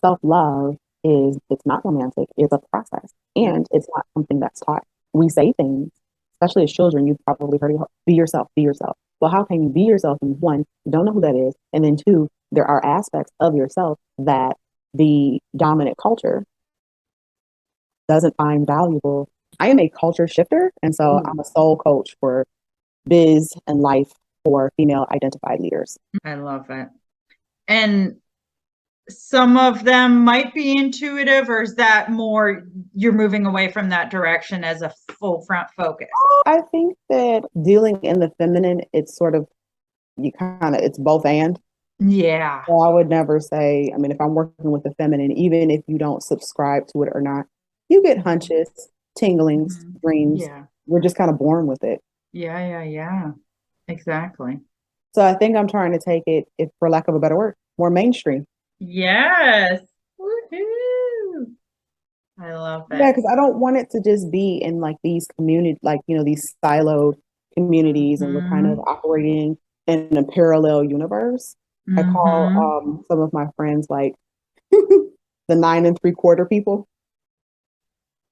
self-love it's not romantic, it's a process. And it's not something that's taught. We say things, especially as children, you've probably heard be yourself, be yourself. Well, how can you be yourself? And one, you don't know who that is. And then two, there are aspects of yourself that the dominant culture doesn't find valuable. I am a culture shifter, and so Ooh, I'm a soul coach for biz and life for female identified leaders. I love it. And some of them might be intuitive, or is that more you're moving away from that direction as a full front focus? I think that dealing in the feminine, it's sort of, you kind of, it's both and. Yeah. So I would never say, I mean, if I'm working with the feminine, even if you don't subscribe to it or not, you get hunches, tinglings, Mhm. dreams. Yeah. We're just kind of born with it. Yeah, yeah, yeah. Exactly. So I think I'm trying to take it, if for lack of a better word, more mainstream. Yes. Woohoo. I love Yeah, it. because I don't want it to just be in like these community, like, these siloed communities and we're kind of Hmm. operating in a parallel universe. I call Hmm. some of my friends like the 9 3/4 people.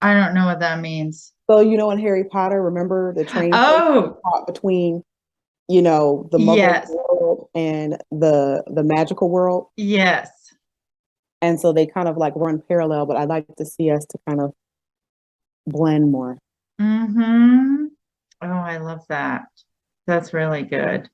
I don't know what that means. So, in Harry Potter, remember the train station Oh, caught between, the muggle yes. world and the magical world. Yes. And so they kind of like run parallel, but I'd like to see us to kind of blend more. Hmm. Oh, I love that. That's really good.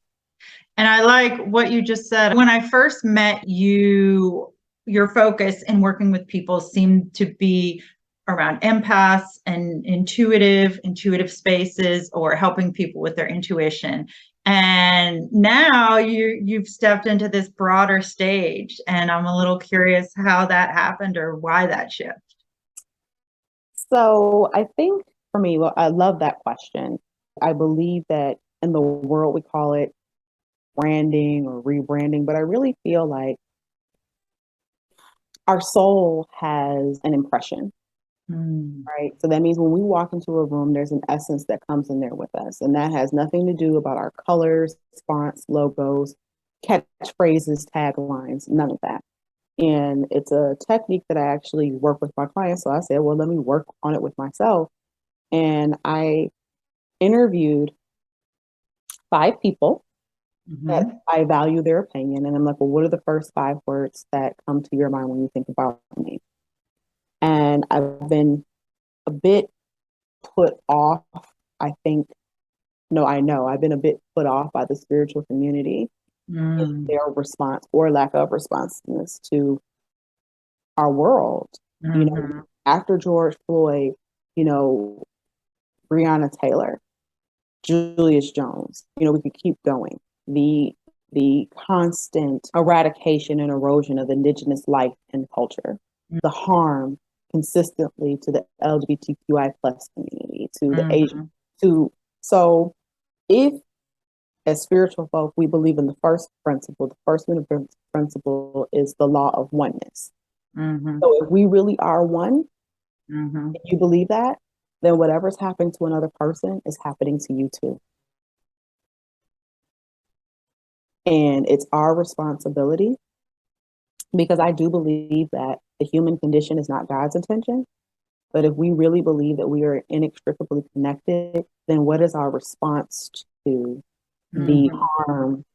And I like what you just said. When I first met you, your focus in working with people seemed to be around empaths and intuitive spaces or helping people with their intuition. And now you've stepped into this broader stage, and I'm a little curious how that happened or why that shift. So I think for me, well, I love that question. I believe that in the world we call it branding or rebranding, but I really feel like our soul has an impression, Mm. right? So that means when we walk into a room, there's an essence that comes in there with us. And that has nothing to do about our colors, fonts, logos, catchphrases, taglines, none of that. And it's a technique that I actually work with my clients. So I said, well, let me work on it with myself. And I interviewed 5 people that Hmm. I value their opinion. And I'm like, well, what are the first 5 words that come to your mind when you think about me? And I've been a bit put off, I think. No, I know I've been a bit put off by the spiritual community in Mm. their response or lack of responsiveness to our world. You know, Hmm. after George Floyd, you know, Breonna Taylor, Julius Jones, we could keep going. The constant eradication and erosion of indigenous life and culture, the harm consistently to the LGBTQI plus community, to the Asian, Hmm. to so if as spiritual folk we believe in the first principle, the first universal principle is the law of oneness. Hmm. So if we really are one, Hmm. if you believe that, then whatever's happening to another person is happening to you too. And it's our responsibility because I do believe that the human condition is not God's intention. But if we really believe that we are inextricably connected, then what is our response to the Hmm. harm,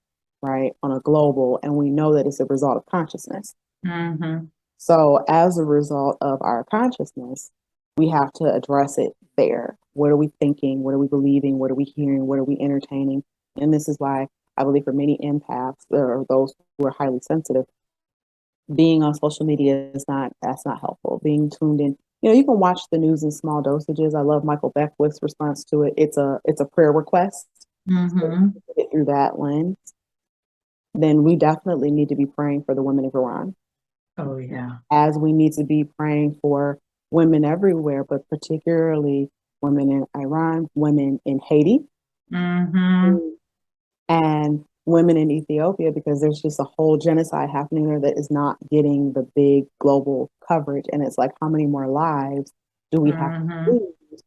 right, on a global? And we know that it's a result of consciousness. Hmm. So, as a result of our consciousness, we have to address it there. What are we thinking? What are we believing? What are we hearing? What are we entertaining? And this is why I believe for many empaths or those who are highly sensitive, being on social media is not that's not helpful. Being tuned in, you can watch the news in small dosages. I love Michael Beckwith's response to it. It's a prayer request. So if Hmm. we get through that lens, then we definitely need to be praying for the women of Iran, Oh, yeah. as we need to be praying for women everywhere, but particularly women in Iran, women in Haiti, Hmm. and women in Ethiopia, because there's just a whole genocide happening there that is not getting the big global coverage. And it's like, how many more lives do we have to Hmm. lose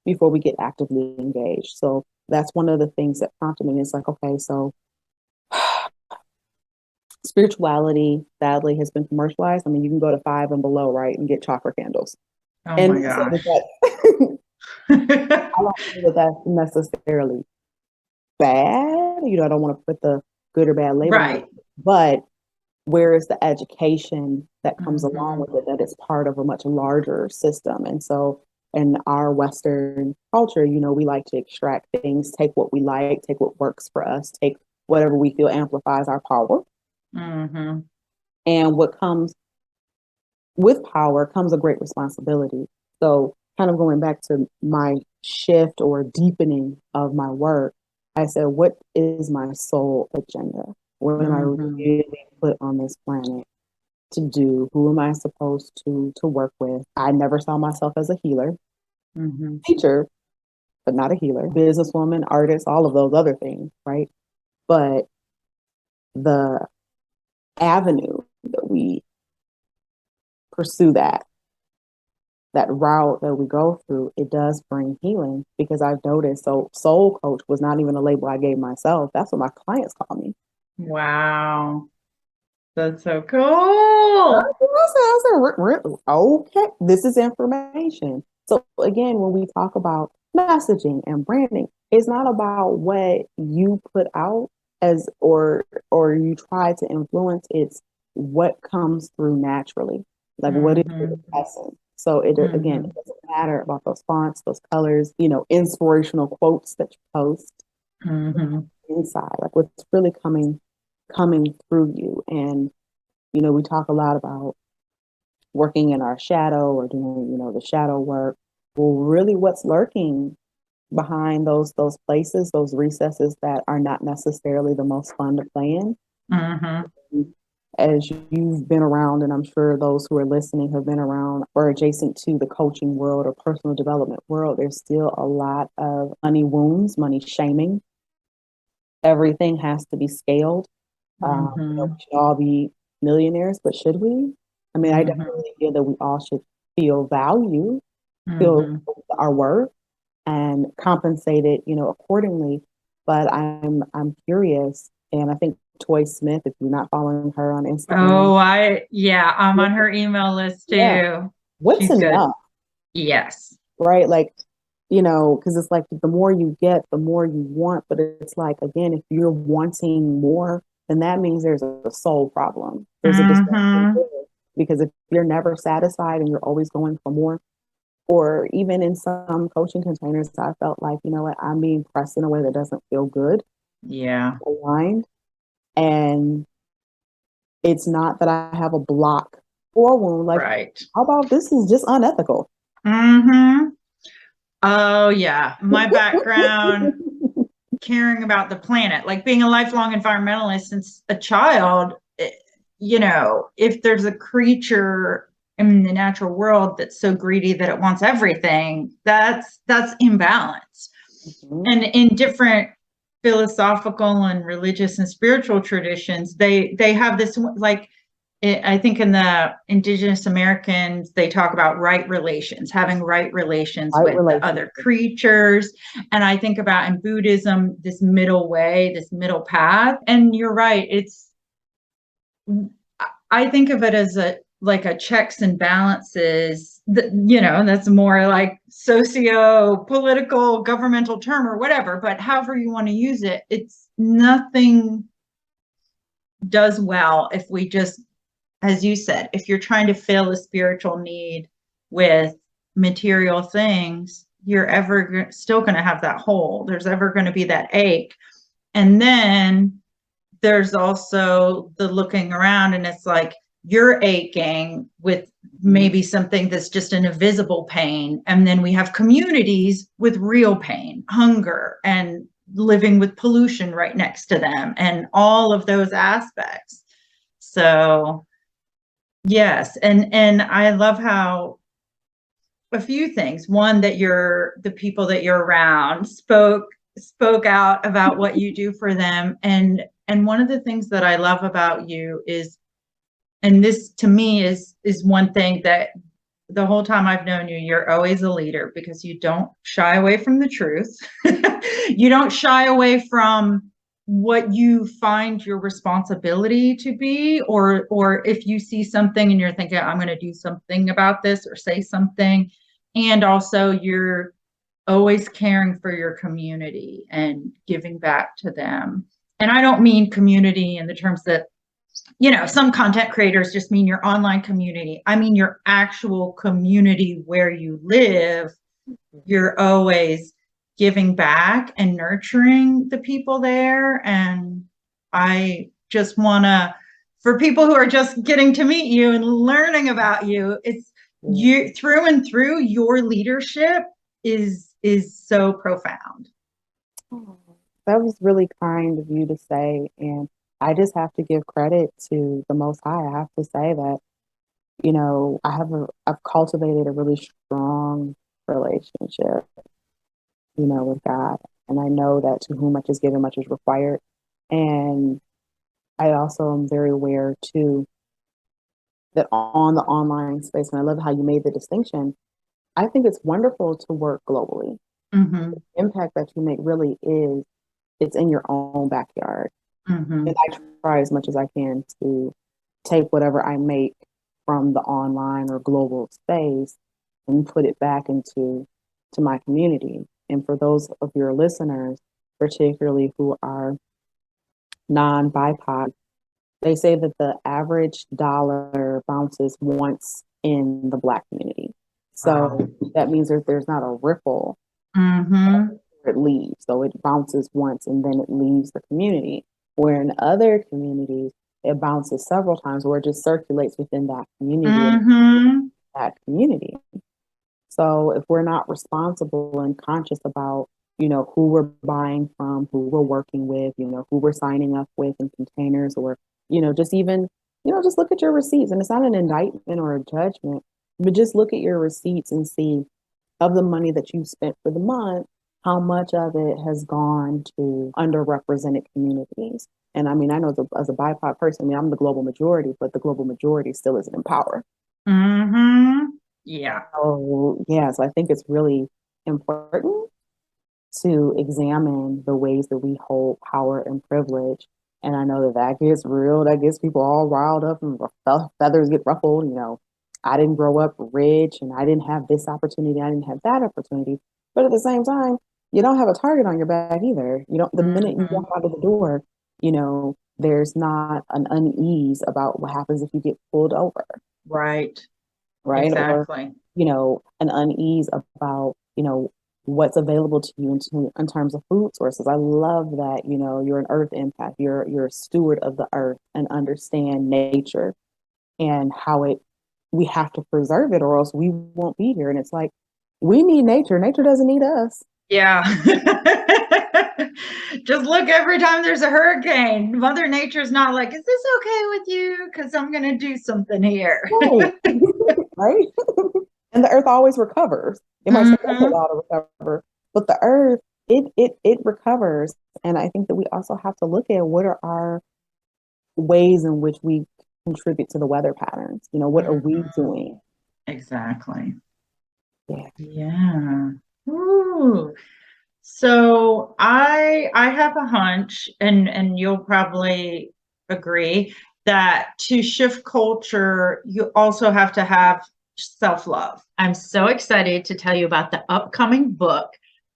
before we get actively engaged? So that's one of the things that prompted me. It's like, okay, so spirituality, sadly, has been commercialized. I mean, you can go to Five and Below, right, and get chakra candles. Oh And my so gosh. that, I don't know that that's necessarily bad. You know, I don't want to put the good or bad label on it, Right. but where is the education that comes along Hmm. with it, that it's part of a much larger system? And so in our Western culture, you know, we like to extract things, take what we like, take what works for us, take whatever we feel amplifies our power. Hmm. And what comes with power comes a great responsibility. So, kind of going back to my shift or deepening of my work, I said, what is my soul agenda? What am I Hmm. really put on this planet to do? Who am I supposed to work with? I never saw myself as a healer, Hmm. teacher, but not a healer, businesswoman, artist, all of those other things, right? But the avenue that we pursue that route that we go through, it does bring healing because I've noticed. So, soul coach was not even a label I gave myself. That's what my clients call me. Wow. That's so cool. I said, okay, this is information. So, again, when we talk about messaging and branding, it's not about what you put out as or you try to influence. It's what comes through naturally. Like, what is your Hmm. essence? So it again, Hmm. it doesn't matter about those fonts, those colors, you know, inspirational quotes that you post Hmm. inside, like what's really coming through you. And you know, we talk a lot about working in our shadow or doing, you know, the shadow work. Well, really, what's lurking behind those places, those recesses that are not necessarily the most fun to play in? Hmm. As you've been around, and I'm sure those who are listening have been around or adjacent to the coaching world or personal development world, there's still a lot of money wounds, money shaming. Everything has to be scaled. You know, Hmm. we should all be millionaires, but should we? I mean, I Hmm. definitely feel that we all should feel value, feel Hmm. our worth, and compensated, you know, accordingly. But I'm curious, and I think Toy Smith, if you're not following her on Instagram, Oh, yeah, I'm on her email list yeah, too. what's She's good. enough, Yes. right? Like, you know, because it's like the more you get, the more you want. But it's like, again, if you're wanting more, then that means there's a soul problem. There's a disruption Hmm. there. Because if you're never satisfied and you're always going for more, or even in some coaching containers, I felt like, you know what, I'm being pressed in a way that doesn't feel good, Yeah. aligned. And it's not that I have a block or a wound. Like, Right. how about this is just unethical? Hmm. Oh, yeah. My background caring about the planet, like being a lifelong environmentalist since a child, you know, if there's a creature in the natural world that's so greedy that it wants everything, that's imbalance. Mhm. And in different philosophical and religious and spiritual traditions, they have this like I think in the indigenous Americans, they talk about right relations, having right relations Right with the other relationship. creatures. And I think about in Buddhism, this middle way, this middle path. And you're right. I think of it as a like a checks and balances that, you know, that's more like socio political governmental term or whatever, but however you want to use it, it's nothing does well if we just, as you said, if you're trying to fill a spiritual need with material things, you're ever still going to have that hole. There's ever going to be that ache. And then there's also the looking around, and it's like you're aching with Mhm. maybe something that's just an invisible pain. And then we have communities with real pain, hunger, and living with pollution right next to them, and all of those aspects. So yes, and I love how a few things. One, that the people that you're around spoke out about what you do for them. And one of the things that I love about you is, and this to me is one thing that the whole time I've known you, you're always a leader because you don't shy away from the truth. You don't shy away from what you find your responsibility to be, or if you see something and you're thinking, I'm going to do something about this or say something. And also you're always caring for your community and giving back to them. And I don't mean community in the terms that, some content creators just mean your online community. I mean your actual community where you live. You're always giving back and nurturing the people there. And I just want to, for people who are just getting to meet you and learning about you, it's you through and through. Your leadership is so profound. That was really kind of you to say. And I just have to give credit to the Most High. I have to say that, I've cultivated a really strong relationship, with God. And I know that to whom much is given, much is required. And I also am very aware too that on the online space, and I love how you made the distinction. I think it's wonderful to work globally. Mm-hmm. The impact that you make really is it's in your own backyard. Mm-hmm. And I try as much as I can to take whatever I make from the online or global space and put it back into my community. And for those of your listeners, particularly who are non-BIPOC, they say that the average dollar bounces once in the Black community. So that means that there's not a ripple. Mm-hmm. It leaves. So it bounces once and then it leaves the community. Where in other communities, it bounces several times where it just circulates within that community Mm-hmm. that community. So if we're not responsible and conscious about, who we're buying from, who we're working with, who we're signing up with in containers or, just even, just look at your receipts. And it's not an indictment or a judgment, but just look at your receipts and see of the money that you spent for the month, how much of it has gone to underrepresented communities. And I mean, I know as a BIPOC person, I mean, I'm the global majority, but the global majority still isn't in power. Mm-hmm. Yeah. So, yeah, so I think it's really important to examine the ways that we hold power and privilege. And I know that gets real, that gets people all riled up and feathers get ruffled. I didn't grow up rich and I didn't have this opportunity, I didn't have that opportunity. But at the same time, you don't have a target on your back either. The minute you walk out of the door, there's not an unease about what happens if you get pulled over. Right. Right. Exactly. Or, an unease about, what's available to you in terms of food sources. I love that, you're an earth empath, you're a steward of the earth and understand nature and how we have to preserve it or else we won't be here. And it's like, we need nature. Nature doesn't need us. Yeah. Just look every time there's a hurricane. Mother Nature's not like, is this okay with you? Because I'm going to do something here. Right. Right. And the earth always recovers. It might take us a while to recover, but the earth, it recovers. And I think that we also have to look at what are our ways in which we contribute to the weather patterns. What are we doing? Exactly. Yeah. Yeah. Ooh. So I have a hunch, and you'll probably agree that to shift culture, you also have to have self-love. I'm so excited to tell you about the upcoming book,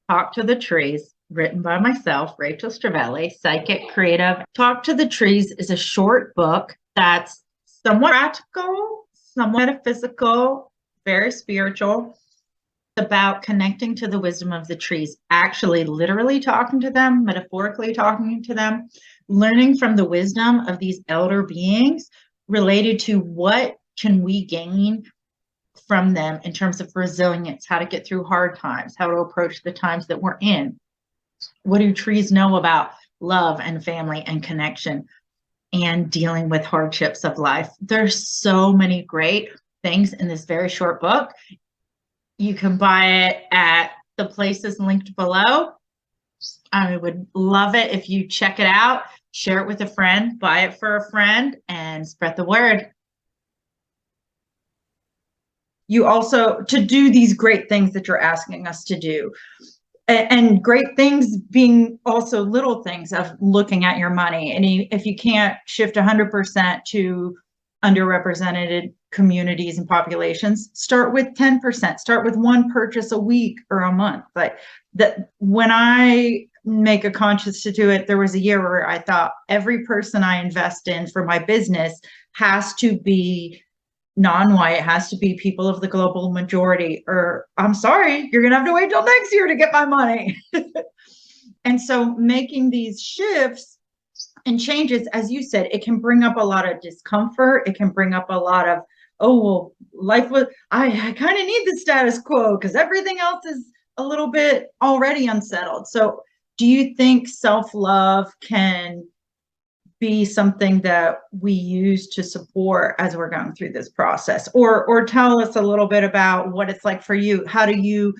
Talk to the Trees, written by myself, Rachel Strivelli, psychic creative. Talk to the Trees is a short book that's somewhat practical, somewhat metaphysical, very spiritual, about connecting to the wisdom of the trees, actually literally talking to them, metaphorically talking to them, learning from the wisdom of these elder beings related to what can we gain from them in terms of resilience, how to get through hard times, how to approach the times that we're in. What do trees know about love and family and connection and dealing with hardships of life? There's so many great things in this very short book. You can buy it at the places linked below. I would love it if you check it out, share it with a friend, buy it for a friend, and spread the word. You also, to do these great things that you're asking us to do, and great things being also little things of looking at your money. And if you can't shift 100% to underrepresented communities and populations, start with 10%, start with one purchase a week or a month. But that when I make a conscious to do it, there was a year where I thought every person I invest in for my business has to be non-white, has to be people of the global majority, or I'm sorry, you're going to have to wait till next year to get my money. And so making these shifts and changes, as you said, it can bring up a lot of discomfort. It can bring up a lot of, oh, well, life was, I kind of need the status quo because everything else is a little bit already unsettled. So do you think self-love can be something that we use to support as we're going through this process? Or tell us a little bit about what it's like for you. How do you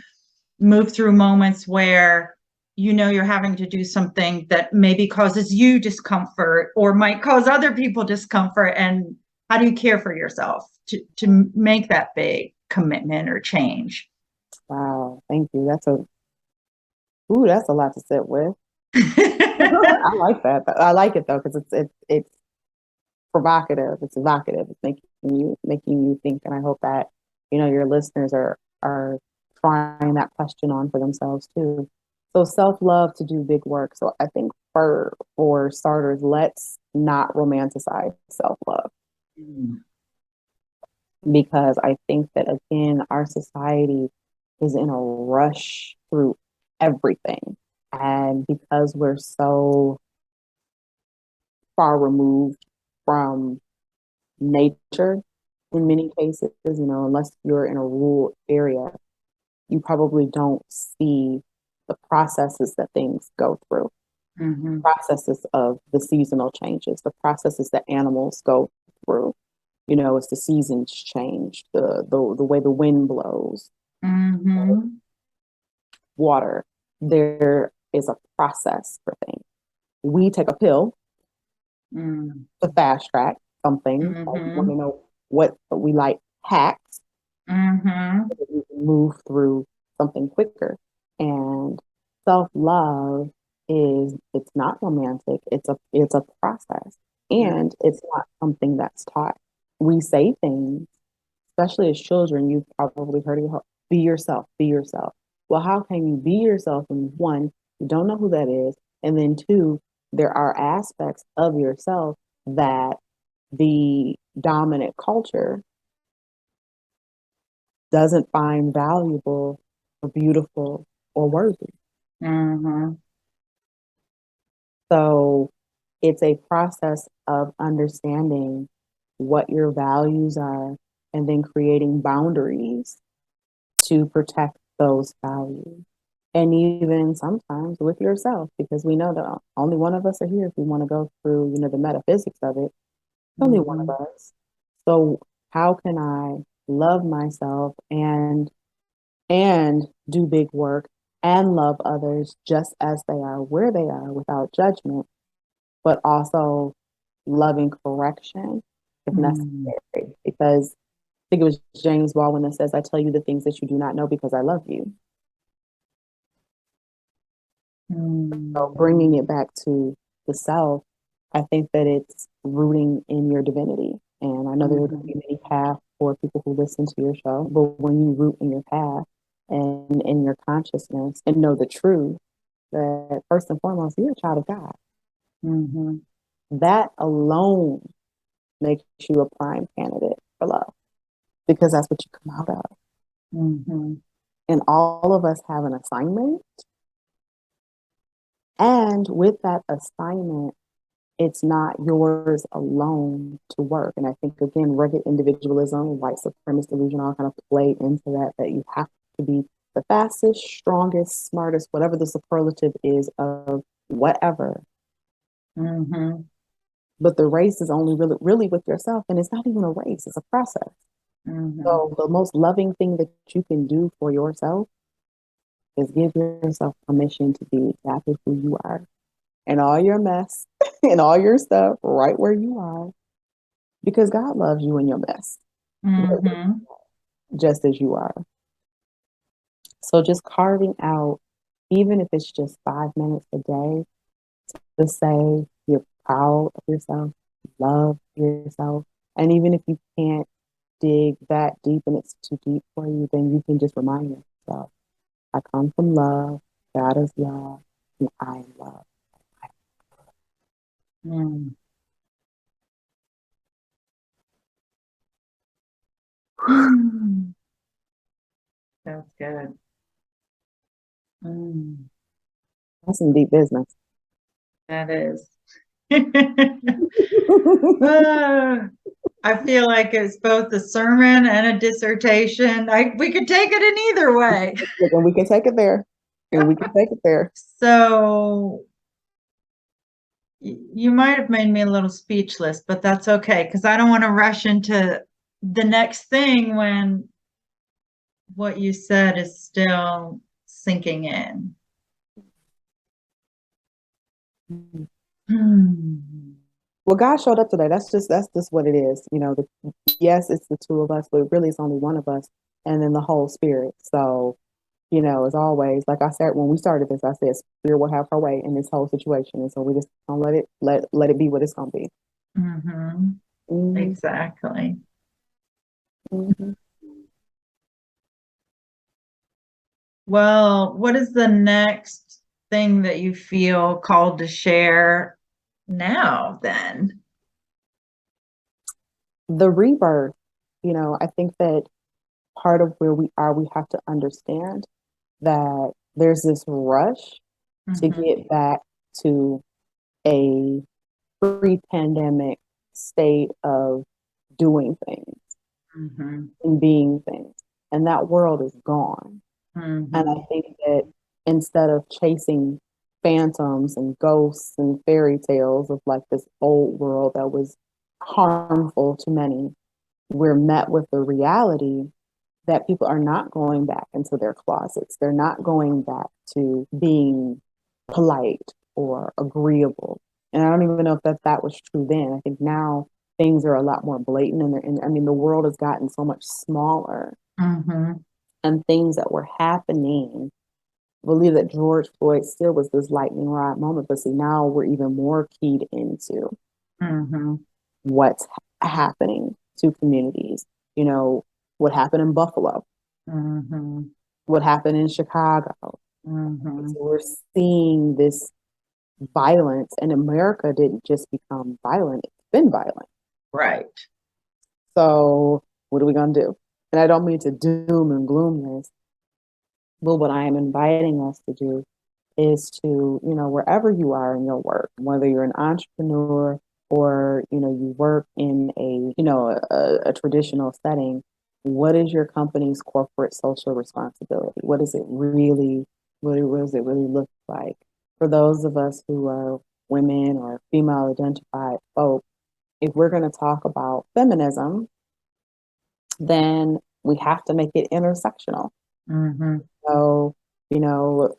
move through moments where you know you're having to do something that maybe causes you discomfort or might cause other people discomfort, and how do you care for yourself to make that big commitment or change? Wow, thank you. That's a lot to sit with. I like that. I like it though because it's provocative. It's evocative. It's making you think. And I hope that your listeners are trying that question on for themselves too. So self-love to do big work. So I think for starters, let's not romanticize self-love because I think that again, our society is in a rush through everything. And because we're so far removed from nature in many cases, unless you're in a rural area, you probably don't see the processes that things go through, processes of the seasonal changes, the processes that animals go through. As the seasons change, the way the wind blows, water, there is a process for things. We take a pill to fast track something. We want to know what we like hacks so that we can move through something quicker. And self-love it's not romantic. It's a process. And it's not something that's taught. We say things, especially as children, you've probably heard it, be yourself, be yourself. Well, how can you be yourself when one, you don't know who that is, and then two, there are aspects of yourself that the dominant culture doesn't find valuable or beautiful or worthy. So it's a process of understanding what your values are and then creating boundaries to protect those values. And even sometimes with yourself, because we know that only one of us are here if we want to go through, the metaphysics of it. Only one of us. So how can I love myself and do big work and love others just as they are, where they are, without judgment, but also loving correction if necessary? Because I think it was James Baldwin that says, I tell you the things that you do not know because I love you. So bringing it back to the self, I think that it's rooting in your divinity. And I know there are going to be many paths for people who listen to your show, but when you root in your path and in your consciousness and know the truth, that first and foremost, you're a child of God. That alone makes you a prime candidate for love because that's what you come out of. And all of us have an assignment. And with that assignment, it's not yours alone to work. And I think, again, rugged individualism, white supremacist delusion all kind of play into that you have to be the fastest, strongest, smartest, whatever the superlative is of whatever. But the race is only really with yourself. And it's not even a race, it's a process. So the most loving thing that you can do for yourself is give yourself permission to be exactly who you are and all your mess and all your stuff right where you are, because God loves you in your mess, just as you are. So just carving out even if it's just 5 minutes a day, to say you're proud of yourself, love yourself. And even if you can't dig that deep and it's too deep for you, then you can just remind yourself, I come from love, God is love, and I am love. Mm, that's good. Mm, That's some deep business. that is. Ah, I feel like it's both a sermon and a dissertation. We could take it in either way. And we can take it there. And we can take it there. So you might have made me a little speechless, but that's okay because I don't want to rush into the next thing when what you said is still sinking in. Hmm. Well, God showed up today. That's just what it is. Yes, it's the two of us, but really it's only one of us, and then the whole spirit. So, as always, like I said when we started this, I said spirit will have her way in this whole situation, and so we just gonna let it be what it's gonna be. Mm-hmm. Hmm. Exactly. Hmm. Well, what is the next thing that you feel called to share now then? The rebirth. I think that part of where we are, we have to understand that there's this rush to Mm-hmm. get back to a pre-pandemic state of doing things Mm-hmm. and being things. And that world is gone. And Mm-hmm. I think that instead of chasing phantoms and ghosts and fairy tales of like this old world that was harmful to many, we're met with the reality that people are not going back into their closets. They're not going back to being polite or agreeable. And I don't even know if that was true then. I think now things are a lot more blatant, and I mean the world has gotten so much smaller, Mm-hmm. and things that were happening. I believe that George Floyd still was this lightning rod moment, but see now we're even more keyed into Mm-hmm. what's happening to communities. You know, what happened in Buffalo, Mm-hmm. what happened in Chicago. Mm-hmm. So we're seeing this violence, and America didn't just become violent, it's been violent. Right. So what are we going to do? And I don't mean to doom and gloom this, but what I am inviting us to do is to, wherever you are in your work, whether you're an entrepreneur or, you work in a traditional setting, what is your company's corporate social responsibility? What does it really look like? For those of us who are women or female identified folk, if we're going to talk about feminism, then we have to make it intersectional. Mm-hmm. So, you know,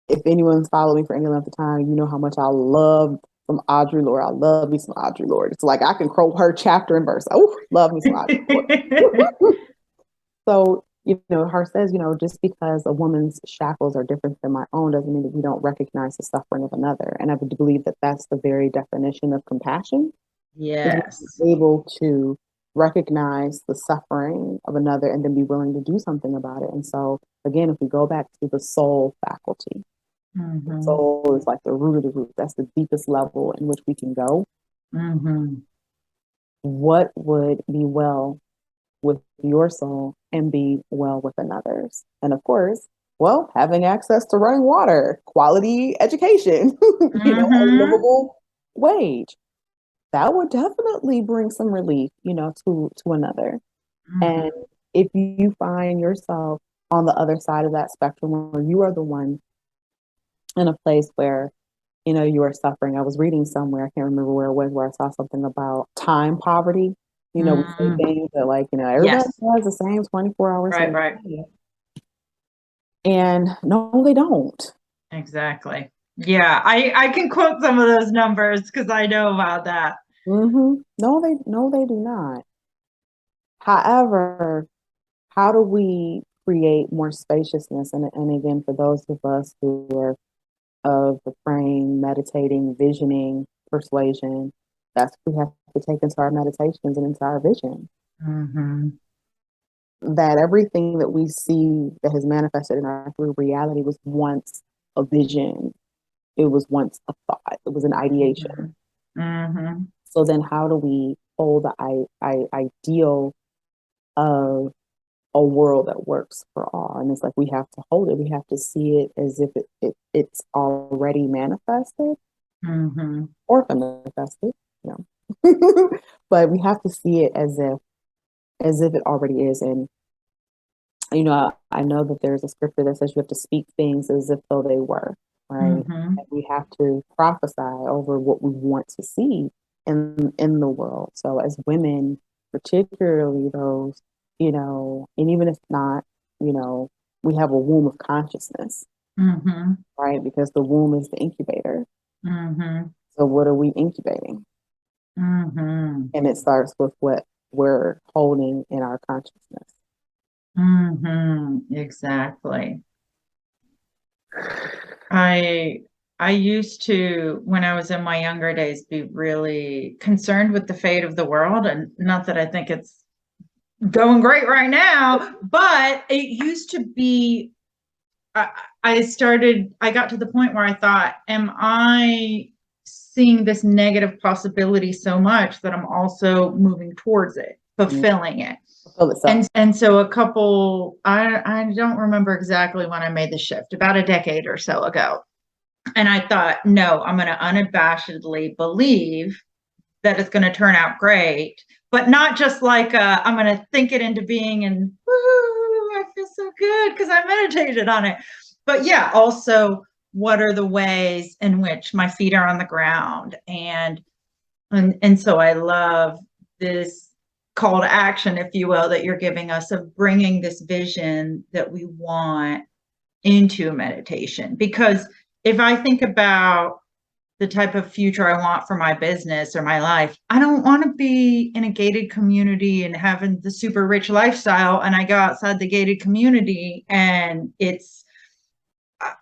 if anyone's followed me for any length of time, you know how much I love some Audre Lorde. I love me some Audre Lorde. It's like I can quote her chapter and verse. Oh, love me some Audre Lorde. So, her says, just because a woman's shackles are different than my own doesn't mean that we don't recognize the suffering of another. And I would believe that that's the very definition of compassion, is Yes. being able to recognize the suffering of another and then be willing to do something about it. And so, again, if we go back to the soul faculty, the Mm-hmm. soul is like the root of the root. That's the deepest level in which we can go. Mm-hmm. What would be well with your soul and be well with another's? And of course, well, having access to running water, quality education, a Mm-hmm. livable wage. That would definitely bring some relief, to another. Mm-hmm. And if you find yourself on the other side of that spectrum where you are the one in a place where you are suffering. I was reading somewhere, I can't remember where it was, where I saw something about time poverty. We say Mm-hmm. things that like, everybody Yes. has the same 24 hours in Right, a right. day. And no, they don't. Exactly. Yeah, I can quote some of those numbers because I know about that. No, they do not. However, how do we create more spaciousness. And again, for those of us who are of the praying, meditating, visioning, persuasion, that's what we have to take into our meditations and into our vision. Mm-hmm. That everything that we see that has manifested in our through reality was once a vision. It was once a thought. It was an ideation. Mm-hmm. So then how do we hold the ideal of a world that works for all? And it's like we have to hold it. We have to see it as if it's already manifested Mm-hmm. or manifested, you know. But we have to see it as if it already is. And you know, I know that there's a scripture that says you have to speak things as if though they were, right? Mm-hmm. And we have to prophesy over what we want to see in the world. So as women, particularly those, you know, and even if not, you know, we have a womb of consciousness, Mm-hmm. right? Because the womb is the incubator. Mm-hmm. So what are we incubating? Mm-hmm. And it starts with what we're holding in our consciousness. Mm-hmm. Exactly. I I used to, when I was in my younger days, be really concerned with the fate of the world, and not that I think it's going great right now, but it used to be. I, I got to the point where I thought, am I seeing this negative possibility so much that I'm also moving towards it, Mm-hmm. fulfilling it? Fulfill itself. And so I don't remember exactly when I made the shift, about a decade or so ago. And I thought, no, I'm going to unabashedly believe that it's going to turn out great, but not just like I'm going to think it into being and woo, I feel so good because I meditated on it. But yeah, also, what are the ways in which my feet are on the ground? And so I love this call to action, if you will, that you're giving us of bringing this vision that we want into meditation. Because if I think about the type of future I want for my business or my life, I don't want to be in a gated community and having the super rich lifestyle. And I go outside the gated community and it's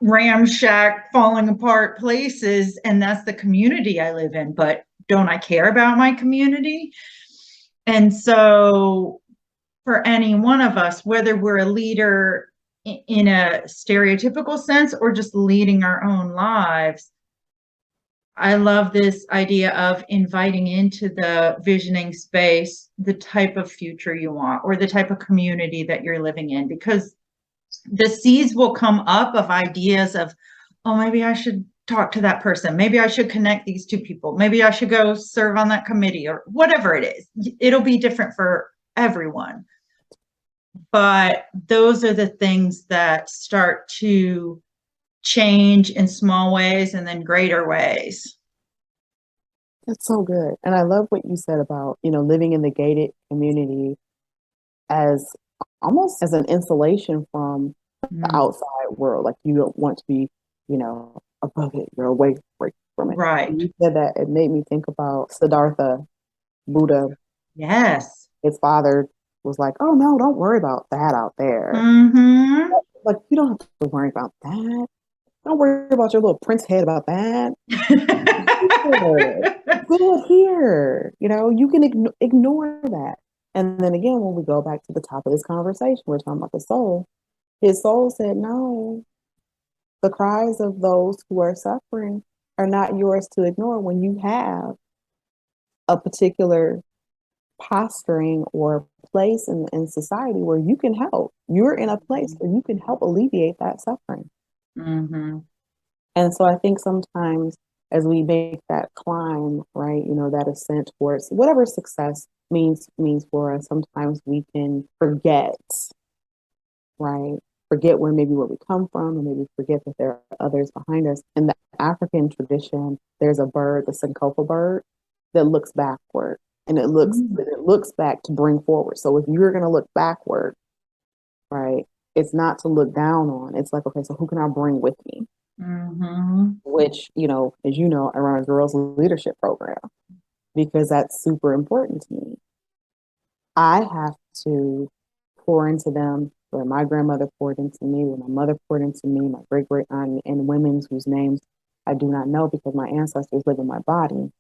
ramshack, falling apart places. And that's the community I live in. But don't I care about my community? And so for any one of us, whether we're a leader in a stereotypical sense or just leading our own lives, I love this idea of inviting into the visioning space the type of future you want or the type of community that you're living in, because the seeds will come up of ideas of, oh, maybe I should talk to that person. Maybe I should connect these two people. Maybe I should go serve on that committee or whatever it is. It'll be different for everyone. But those are the things that start to change in small ways and then greater ways. That's so good. And I love what you said about, you know, living in the gated community as almost as an insulation from the Mm, outside world. Like you don't want to be, you know, above it. You're away from it. When right. you said that, it made me think about Siddhartha, Buddha. Yes. His father was like, "Oh no, don't worry about that out there. Mm-hmm. Like you don't have to worry about that. Don't worry about your little prince head about that. Here. Do it here. You know, you can ignore that." And then again, when we go back to the top of this conversation, we're talking about the soul. His soul said, no, the cries of those who are suffering are not yours to ignore when you have a particular posturing or place in society where you can help. You're in a place where you can help alleviate that suffering. Mm-hmm. And so I think sometimes as we make that climb, right, you know, that ascent towards whatever success means for us, sometimes we can forget, right? Forget where we come from, and maybe forget that there are others behind us. In the African tradition, there's a bird, the Sankofa bird, that looks backward, and it looks back to bring forward. So if you're going to look backward, right, it's not to look down on. It's like, okay, so who can I bring with me? Mm-hmm. Which, you know, as you know, I run a girls leadership program because that's super important to me. I have to pour into them their my grandmother poured into me, what my mother poured into me, my great great aunt, and women's whose names I do not know because my ancestors live in my body.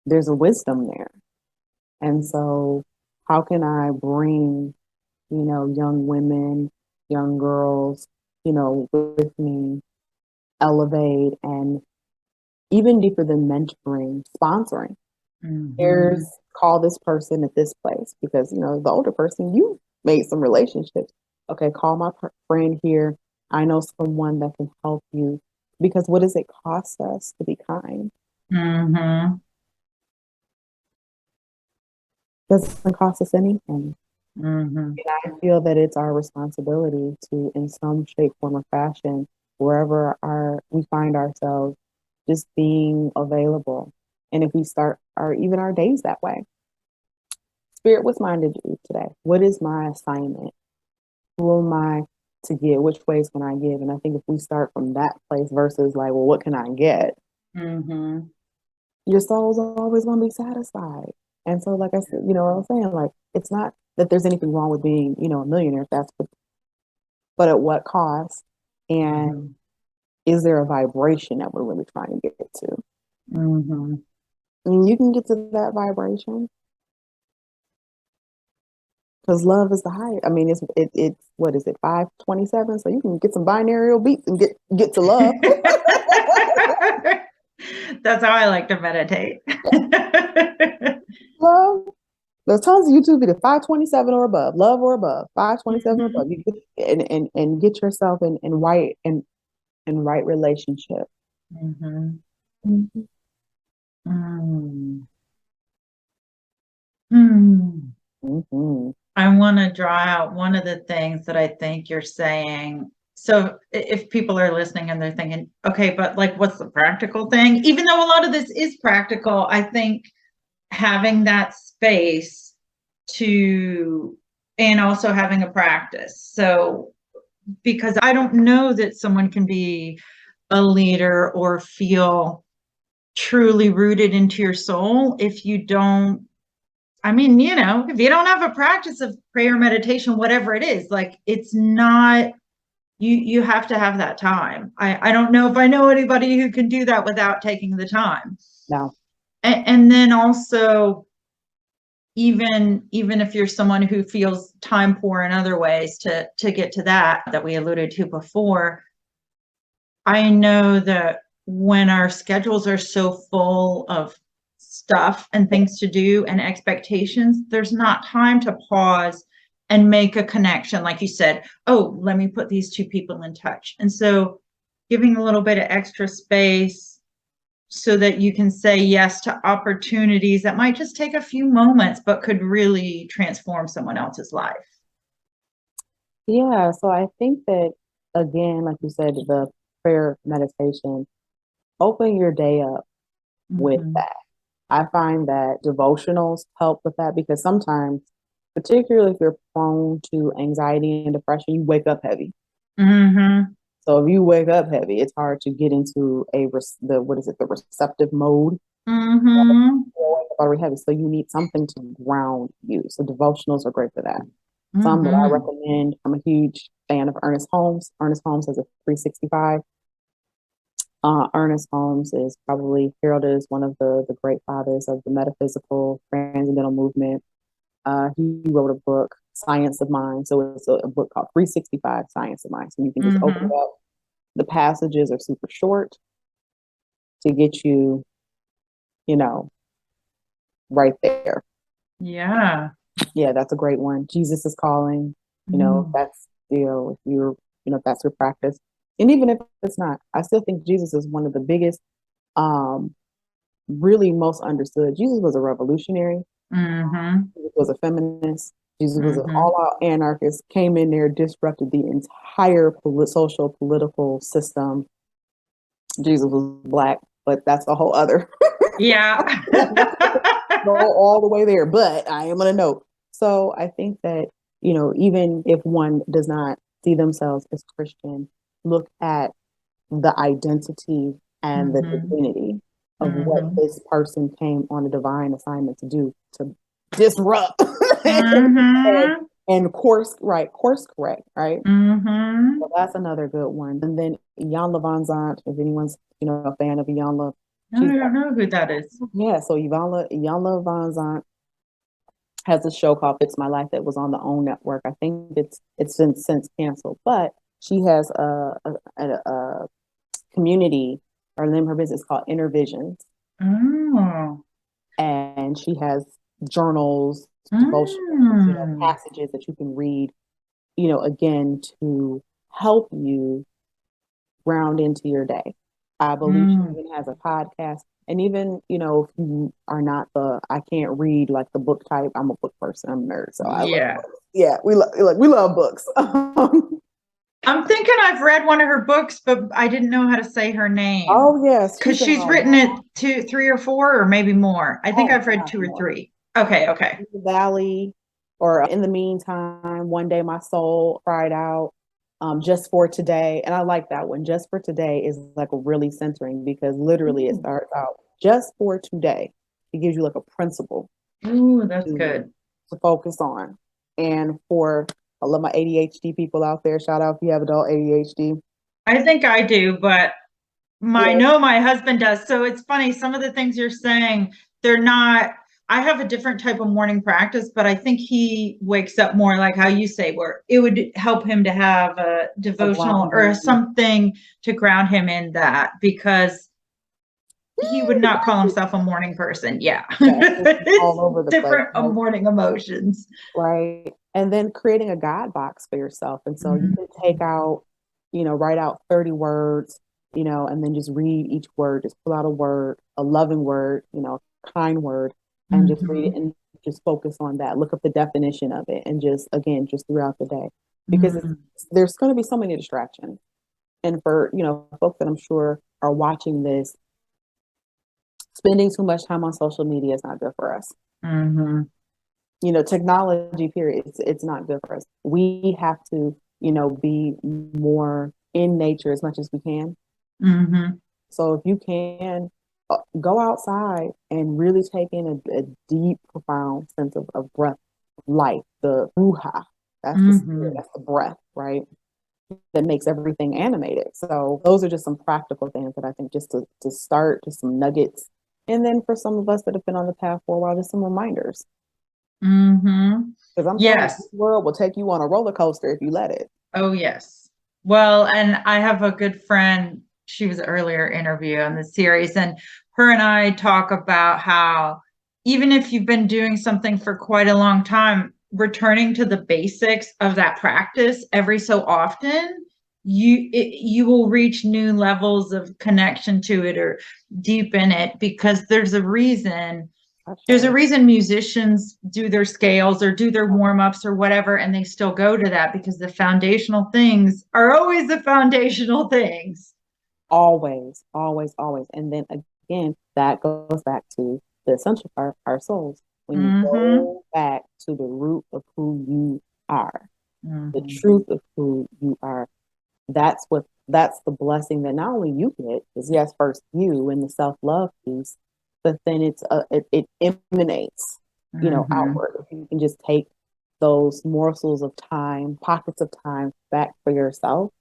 There's a wisdom there. And so, how can I bring, young women, young girls, with me, elevate, and even deeper than mentoring, sponsoring? Here's call this person at this place because, the older person, you made some relationships. Okay, call my friend here. I know someone that can help you because what does it cost us to be kind? Mm-hmm. Doesn't cost us anything. Mm-hmm. And I feel that it's our responsibility to, in some shape, form, or fashion, wherever we find ourselves, just being available. And if we start even our days that way, Spirit, what's mine to do today? What is my assignment? Who am I to give? Which ways can I give? And I think if we start from that place versus like, well, what can I get? Mm-hmm. Your soul's always going to be satisfied. And so, like I said, what I'm saying, like, it's not that there's anything wrong with being, a millionaire, but at what cost? And is there a vibration that we're really trying to get to? Mm-hmm. And you can get to that vibration because love is the highest. I mean, it's what is it, 527? So you can get some binaural beats and get to love. That's how I like to meditate. Love. There's tons of YouTube videos, 527 or above, love or above, 527 or above. You and get yourself in right relationship. Mm-hmm. Mm-hmm. Mm. Hmm. Mm-hmm. I want to draw out one of the things that I think you're saying. So if people are listening and they're thinking, okay, but like, what's the practical thing? Even though a lot of this is practical, I think having that space and also having a practice. So, because I don't know that someone can be a leader or feel truly rooted into your soul if you don't, I mean, if you don't have a practice of prayer, meditation, whatever it is, like it's not, you have to have that time. I don't know if I know anybody who can do that without taking the time. No. And then also, even if you're someone who feels time poor in other ways to get to that we alluded to before, I know that when our schedules are so full of stuff and things to do and expectations, there's not time to pause and make a connection. Like you said, oh, let me put these two people in touch. And so giving a little bit of extra space so that you can say yes to opportunities that might just take a few moments, but could really transform someone else's life. Yeah. So I think that, again, like you said, the prayer meditation, open your day up with that. I find that devotionals help with that because sometimes, particularly if you're prone to anxiety and depression, you wake up heavy. Mm-hmm. So if you wake up heavy, it's hard to get into the receptive mode. Mm-hmm. Already heavy, so you need something to ground you. So devotionals are great for that. Some that I Mm-hmm. recommend. I'm a huge fan of Ernest Holmes. Ernest Holmes has a 365. Ernest Holmes is probably heralded as one of the great fathers of the metaphysical transcendental movement. He wrote a book, Science of Mind. So it's a book called 365 Science of Mind. So you can just open it up. The passages are super short to get you, right there. Yeah. Yeah, that's a great one. Jesus is calling. That's if you're, if that's your practice. And even if it's not, I still think Jesus is one of the biggest, really most understood. Jesus was a revolutionary. Mm-hmm. Jesus was a feminist. Jesus was an Mm-hmm. all-out anarchist. Came in there, disrupted the entire social political system. Jesus was Black, but that's a whole other. Yeah. Go all the way there, but I am going to note. So I think that, even if one does not see themselves as Christian, look at the identity and the Mm-hmm. divinity of what Mm-hmm. this person came on a divine assignment to do, to disrupt and, Mm-hmm. and course correct, right? Mm-hmm. So that's another good one. And then Iyanla Vanzant, if anyone's, a fan of Iyanla, I she's don't know who that is. yeah. So Iyanla Vanzant has a show called Fix My Life that was on the OWN network. I think it's been since canceled, but she has a community, or the name of her business called Inner Visions, Oh. and she has journals, devotionals, Mm. passages that you can read, again to help you ground into your day. I believe she Mm. even has a podcast. And even, if you are not I can't read like the book type. I'm a book person. I'm a nerd, so I love Yeah. books. Yeah, we love books. I'm thinking I've read one of her books, but I didn't know how to say her name Oh yes, because she's been she's on written it two, three or four, or maybe more. I think oh I've read gosh, two or more. three. Okay, okay. The Valley, or In the Meantime, One Day My Soul Cried Out, Just for Today. And I like that one. Just for Today is like really centering because literally it Ooh, starts out just for today. It gives you like a principle ooh, that's to, good. to focus on. And for I love my ADHD people out there. Shout out if you have adult ADHD. I think I do, but I Yeah, know my husband does. So it's funny. Some of the things you're saying, they're not. I have a different type of morning practice, but I think he wakes up more like how you say, where it would help him to have a a devotional or grounding. something to ground him in that because he would not call himself a morning person. Yeah. Yeah, it's all It's over the place. different morning emotions. Right. And then creating a guide box for yourself. And so you Mhm. can take out, write out 30 words, and then just read each word, just pull out a word, a loving word, kind word, and just read it Mhm. and just focus on that. Look up the definition of it and just, again, just throughout the day. Because Mhm. there's going to be so many distractions. And for, folks that I'm sure are watching this, spending too much time on social media is not good for us. Mhm. Technology period, it's not good for us. We have to, be more in nature as much as we can. Mhm. So if you can go outside and really take in a deep, profound sense of breath, of life, the ruha, that's the spirit, Mhm. that's the breath, right? That makes everything animated. So those are just some practical things that I think just to start, just some nuggets. And then for some of us that have been on the path for a while, just some reminders. Mhm. Because I'm telling you, this Yes. world will take you on a roller coaster if you let it. Oh, yes. Well, and I have a good friend. She was an earlier interview on the series, and her and I talk about how even if you've been doing something for quite a long time, returning to the basics of that practice every so often, you will reach new levels of connection to it or deepen it because there's a Okay. reason musicians do their scales or do their warm-ups or whatever, and they still go to that because the foundational things are always the foundational things. Always, always, always. And then again, that goes back to the essential part, our souls. When you Mm-hmm. go back to the root of who you are, the Mm-hmm. truth of who you are, that's the blessing that not only you get, because yes, first you and the self-love piece, but then it emanates, Mm-hmm. outward. If you can just take those morsels of time, pockets of time back for yourself.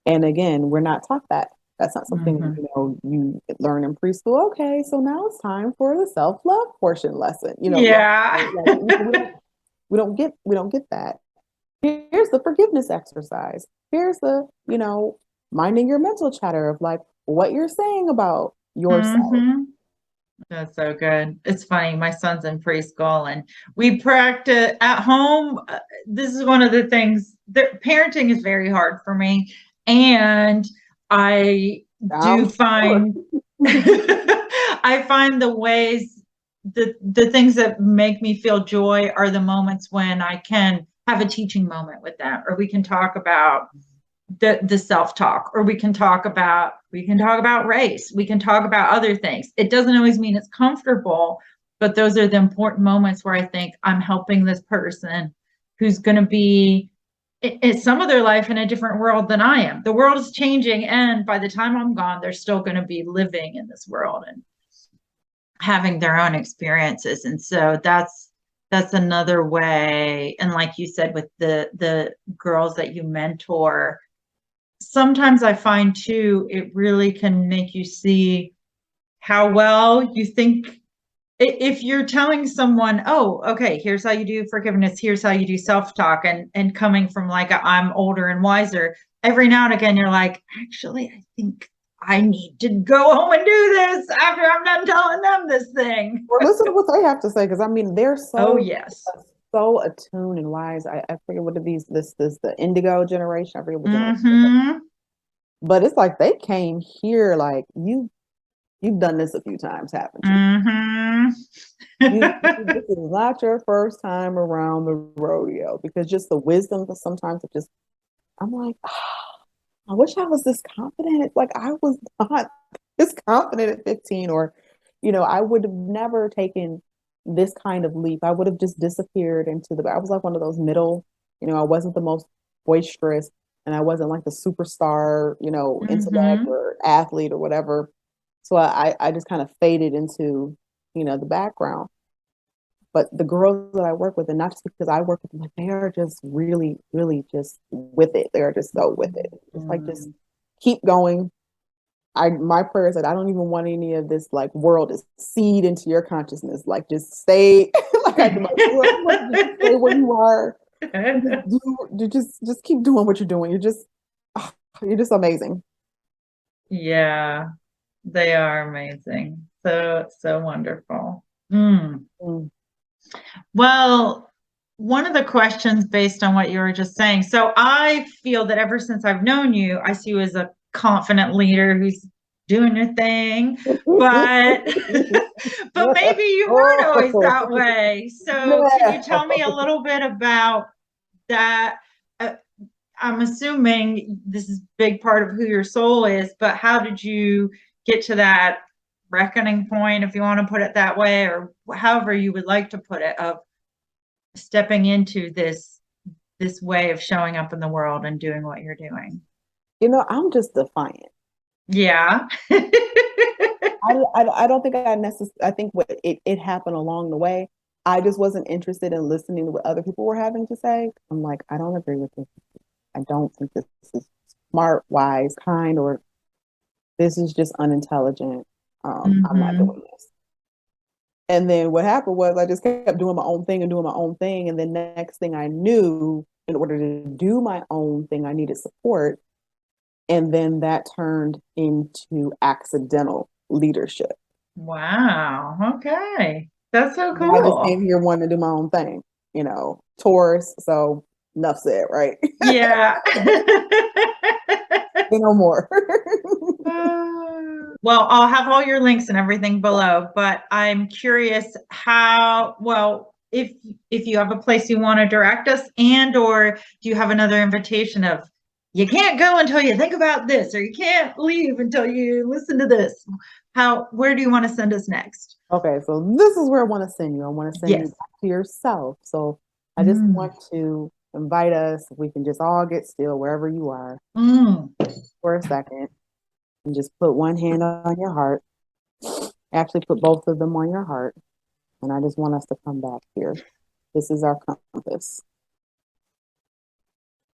And again, we're not taught that. That's not something, Mm-hmm. you learn in preschool. Okay, so now it's time for the self-love portion lesson. No, Yeah. like we don't get that. Here's the forgiveness exercise. Here's the, minding your mental chatter of like what you're saying about yourself. Mm-hmm. That's so good. It's funny. My son's in preschool and we practice at home. This is one of the things that parenting is very hard for me. And I do I'm sure. find I find the ways the things that make me feel joy are the moments when I can have a teaching moment with them or we can talk about the self-talk or we can talk about race, we can talk about other things. It doesn't always mean it's comfortable, but those are the important moments where I think I'm helping this person who's going to be in some of their life in a different world than I am. The world is changing, and by the time I'm gone they're still going to be living in this world and having their own experiences. And so that's another way. And like you said, with the girls that you mentor, sometimes I find too, it really can make you see how well you think. If you're telling someone, oh, okay, here's how you do forgiveness, here's how you do self-talk, and coming from like a, I'm older and wiser, every now and again you're like, actually, I think I need to go home and do this after I'm done telling them this thing. Or listen to what they have to say, because I mean they're Oh, so yes. so attuned and wise. I forget what are these this the indigo generation. I forget what generation. Mm-hmm. But it's like they came here like you've done this a few times, haven't you? Mm-hmm. This is not your first time around the rodeo, because just the wisdom that sometimes it just I'm like, I wish I was this confident. It's like I was not this confident at 15, or, I would have never taken this kind of leap. I would have just disappeared I was like one of those middle, I wasn't the most boisterous, and I wasn't like the superstar, intellect Mm-hmm. or athlete or whatever. So I just kind of faded into, the background. But the girls that I work with, and not just because I work with them, like they are just really, really just with it. They are just so with it. It's like just Mm-hmm. keep going. My prayer is that I don't even want any of this like world to seed into your consciousness. Like just stay like I do my just stay where you are. And just do you just keep doing what you're doing. You're just amazing. Yeah, they are amazing. So, so wonderful. Mm. Mm. Well, one of the questions based on what you were just saying. So I feel that ever since I've known you, I see you as a confident leader who's doing your thing, but but maybe you weren't always Oh, that way. So can you tell me a no. little bit about that? Uh, I'm assuming this is a big part of who your soul is, but how did you get to that reckoning point, if you want to put it that way, or however you would like to put it, of stepping into this way of showing up in the world and doing what you're doing? I'm just defiant. Yeah. I don't think I necessarily, I think it happened along the way. I just wasn't interested in listening to what other people were having to say. I'm like, I don't agree with this. I don't think this is smart, wise, kind, or this is just unintelligent. I'm not Mm-hmm. doing this. And then what happened was I just kept doing my own thing and doing my own thing. And then next thing I knew, in order to do my own thing, I needed support. And then that turned into accidental leadership. Wow. Okay. That's so I just came cool. here wanting to do my own thing, Taurus. So enough said, right? Yeah. Say no more. Well, I'll have all your links and everything below, but I'm curious how, well, if you have a place you want to direct us, and or do you have another invitation of you can't go until you think about this, or you can't leave until you listen to this? Where do you want to send us next? Okay, so this is where I want to send you. I want to send you Yes. back to yourself. So I just Mm. want to invite us, if we can just all get still wherever you are Mm. for a second, and just put one hand on your heart. Actually, put both of them on your heart. And I just want us to come back here. This is our compass.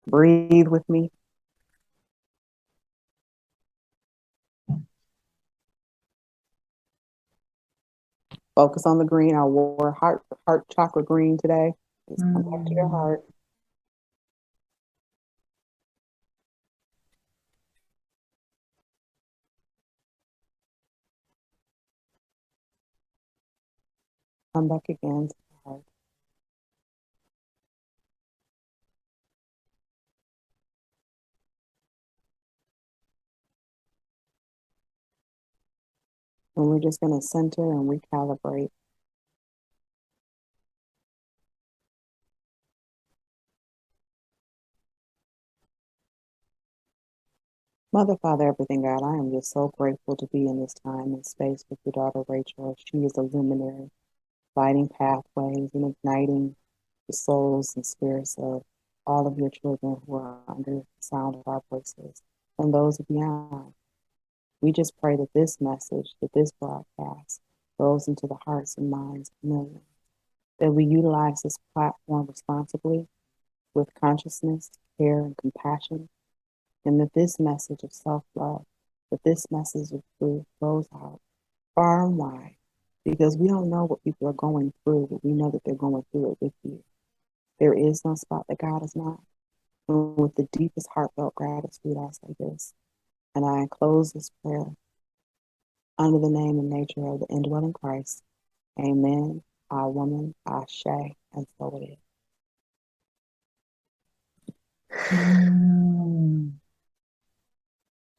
Breathe with me. Focus on the green. I wore heart chakra green today. Just come back to your Mm. heart. Come back again to the heart. And we're just going to center and recalibrate. Mother, Father, everything, God, I am just so grateful to be in this time and space with your daughter, Rachel. She is a luminary, lighting pathways and igniting the souls and spirits of all of your children who are under the sound of our voices and those beyond. We just pray that this message, that this broadcast goes into the hearts and minds of millions. that we utilize this platform responsibly with consciousness, care, and compassion, and that this message of self-love, that this message of truth goes out far and wide, because we don't know what people are going through, but we know that they're going through it with you. There is no spot that God is not. And with the deepest heartfelt gratitude, I say this, and I close this prayer under the name and nature of the indwelling Christ. Amen. Our woman, Ashe, and so it is.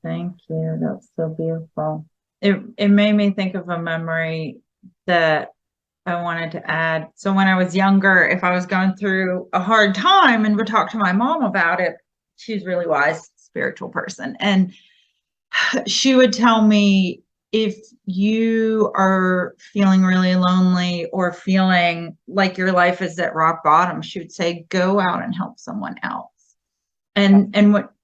Thank you. That's so beautiful. It made me think of a memory that I wanted to add. So when I was younger, if I was going through a hard time and would talk to my mom about it, she's a really wise spiritual person. And she would tell me, if you are feeling really lonely or feeling like your life is at rock bottom, she would say, go out and help someone else. And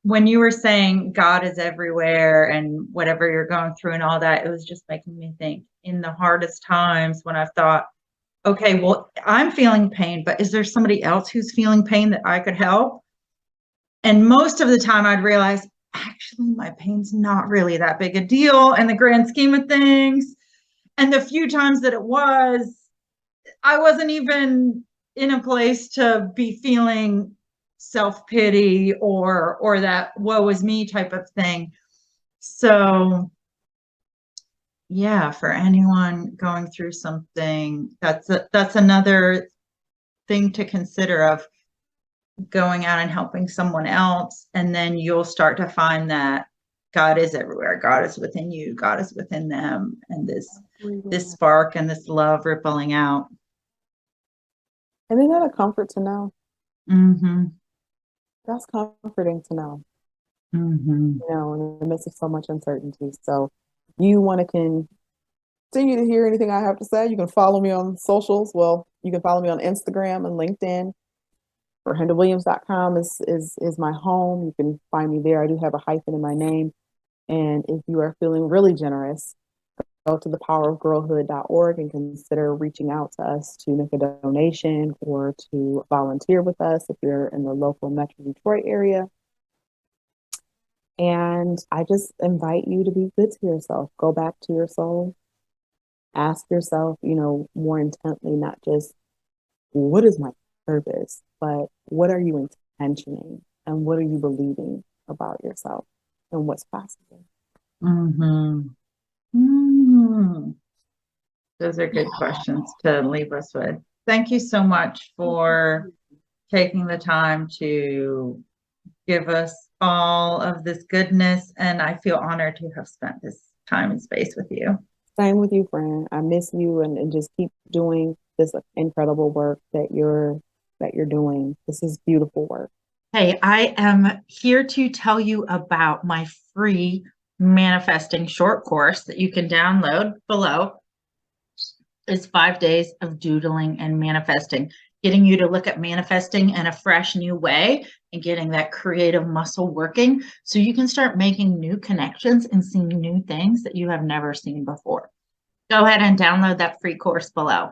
when you were saying God is everywhere and whatever you're going through and all that, it was just making me think, in the hardest times when I've thought, okay, well, I'm feeling pain, but is there somebody else who's feeling pain that I could help? And most of the time I'd realize, actually, my pain's not really that big a deal in the grand scheme of things. And the few times that it was, I wasn't even in a place to be feeling self-pity or that woe is me type of thing. So yeah, for anyone going through something, that's another thing to consider, of going out and helping someone else, and then you'll start to find that God is everywhere. God is within you. God is within them, and this spark and this love rippling out. And isn't that a comfort to know? Mm-hmm. That's comforting to know. Mm-hmm. You know, in the midst of so much uncertainty. So, you want to continue to hear anything I have to say, you can follow me on socials. Well, you can follow me on Instagram and LinkedIn. BerHendaWilliams.com is my home. You can find me there. I do have a hyphen in my name. And if you are feeling really generous, go to the powerofgirlhood.org and consider reaching out to us to make a donation or to volunteer with us if you're in the local Metro Detroit area. And I just invite you to be good to yourself. Go back to your soul. Ask yourself, more intently, not just what is my purpose, but what are you intentioning and what are you believing about yourself and what's possible? Mm-hmm. Mm-hmm. Those are good questions to leave us with. Thank you so much for taking the time to give us all of this goodness. And I feel honored to have spent this time and space with you. Same with you, friend. I miss you, and just keep doing this incredible work that you're doing. This is beautiful work. Hey, I am here to tell you about my free manifesting short course that you can download below. It's 5 days of doodling and manifesting, getting you to look at manifesting in a fresh new way and getting that creative muscle working so you can start making new connections and seeing new things that you have never seen before. Go ahead and download that free course below.